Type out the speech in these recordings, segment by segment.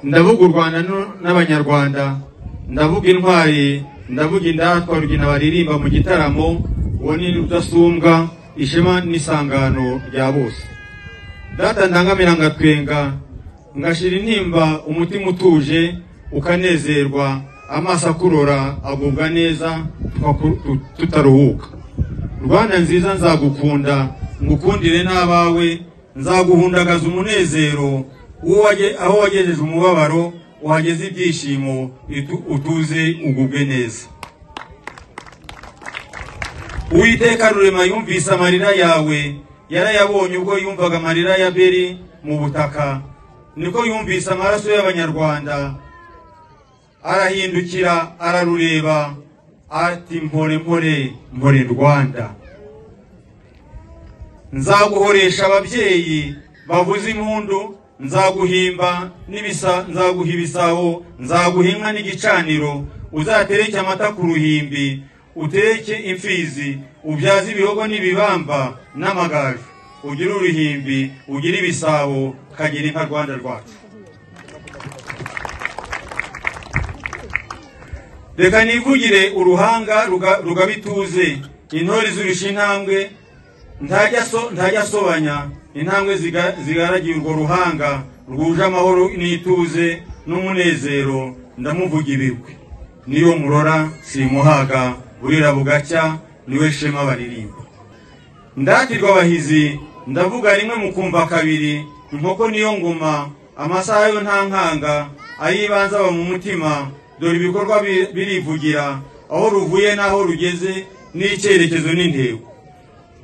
ndavuga u Rwanda n'abanyarwanda, ndavuga intwari, ndavuga indatwa rugina baririmba mu gitaramo, uwo ni Rudasumbwa, ishema n'isangano rya bose. Data ndangamira ngatwenga, ngashira intimba umutima utuje ukanezerwa, amaso akurora agubwa neza tutaruhuka. Rwanda nziza nzagukunda, ngukundire n'abawe, nzaguhundagaza umunezero, aho wagejeje umubabaro uhageze ibyishimo, utuze ugubwe neza. Uwiteka Rurema yumvise amarira yawe, yarayabonye ubwo yumvaga amarira ya Beri mu butaka, niko yumvise amaraso y'abanyarwanda, arahindukira ararureba ati mpore mpore mpore Rwanda. Nzaguhoresha ababyeyi bavuza impundu, nzaguhimba nzaguha ibisaho, nzaguhinka n'igicaniro, uzatereke amata ku ruhimbi, utereke imfizi, ubyaze ibihogo n'ibibamba n'amagaju, ugire uruhimbi, ugire ibisabo, kagira inka Rwanda rwacu. Reka nivugire uruhanga rugabituze, intore zurusha intambwe, ntajya sobanya, intambwe zigaragiye urwo ruhanga, rwuje amahoro n'ituze n'umunezero, ndamuvuga ibigwi. Niyo murora simuhaga, burira bugacya, niwe shema baririmba. Ndatirwa abahizi, ndavuga rimwe mukumva kabiri, inkoko niyo ngoma, amasaha yo nta nkanga, ayibanza aba mu mutima, dore ibikorwa birivugira, aho ruvuye n'aho rugeze n'icyerekezo n'intego.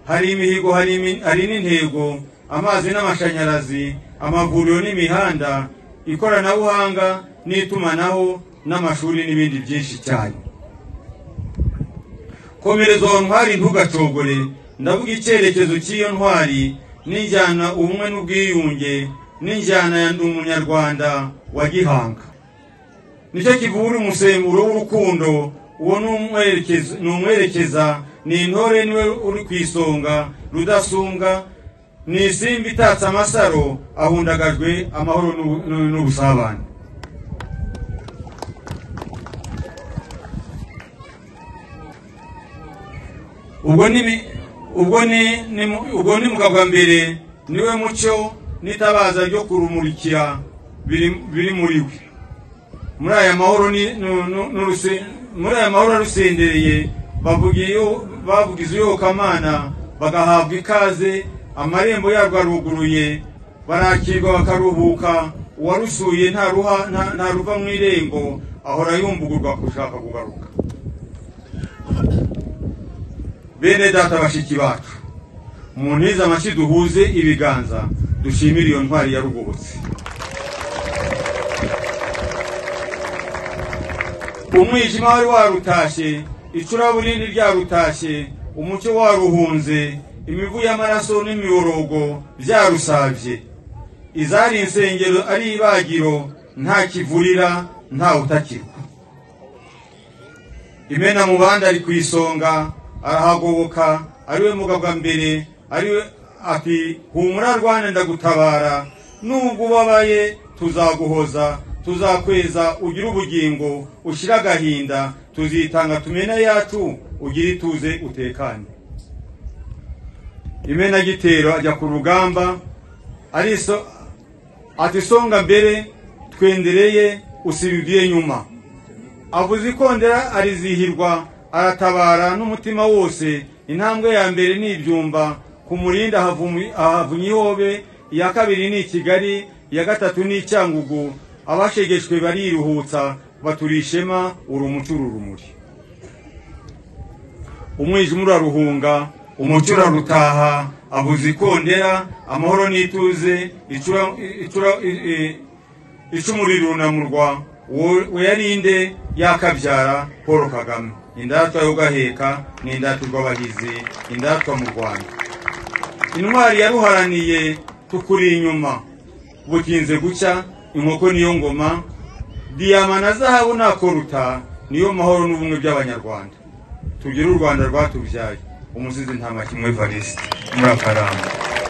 Hari imihigo, hari n'intego, amazi n'amashanyarazi, amavuriro n'imihanda, ikoranabuhanga n'itumanaho n'amashuri n'ibindi byinshi cyane. Komereza uwo ntwari ntugacogore, ndavuga icyerekezo cy'iyo ntwari, n'injyana ubumwe n'ubwiyunge, n'injyana ya ndi umunyarwanda wa gihanga. Nicyo kivura umusemburo w'urukundo, uwo ni umwerekeza, ni intore niwe uri ku isonga, Rudasumbwa, ni isimbi itatse amasaro, ahundagajwe amahoro n'ubusabane. Ubwo ni mugabwa mbere, niwe mucyo n'itabaza ryo kurumurikira biri muri we. Muri aya mahoro arusendereye, bavugiza iyobokamana, bagahabwa ikaze, amarembo yarwo aruguruye, barakirwa bakaruhuka, uwarusuye ntaruva mu irembo, ahora yumbugurwa kushaka kugaruka. Bene data bashiki bacu, muntize amashyi duhuze ibiganza, dushimire iyo ntwari yarugobotse. Umwijima wari warutashye, icuraburindi ryarutashye, umucyo waruhunze, imivu y'amaraso n'imiborogo byarusavye. Izari insengero ari ibagiro, nta kivurira nta utakirwa. Imena mu bandi ari ku isonga, arahagoboka, ariwe mugabwa mbere, ariwe ati humura Rwanda ndagutabara, nubwo ubabaye tuzaguhoza, tuzakweza ugira ubugingo, ushira agahinda, tuzitanga tumena yacu, ugira ituze utekane. Imena gitero ajya ku rugamba, ati songa mbere twendereye usirudiye nyuma. Avuze ikondera arizihirwa, aratabara n'umutima wose, intambwe ya mbere ni ibyumba, ku murinda havunye ihobe, iya kabiri ni Kigali, iya gatatu ni Cyangugu, abashegeshwe bariruhutsa, baturishema urumuco urumuri. Umwijima uraruhunga, umucyo urarutaha, avuze ikondera, amahoro n'ituze, icumu rirunamurwa, we yarinde yakabyara Paul Kagame. Indatwa yo gaheka ni indatwa rw'abahizi, indatwa mu Rwanda. Intwari yaruharaniye tukuri inyuma, butinze gucya, inkoko niyo ngoma, diyama na zahabu nakoruta, niyo mahoro n'ubumwe by'abanyarwanda. Tugire u Rwanda rwatubyaye. Umusizi Ntamakimwe Evariste, murakaramba.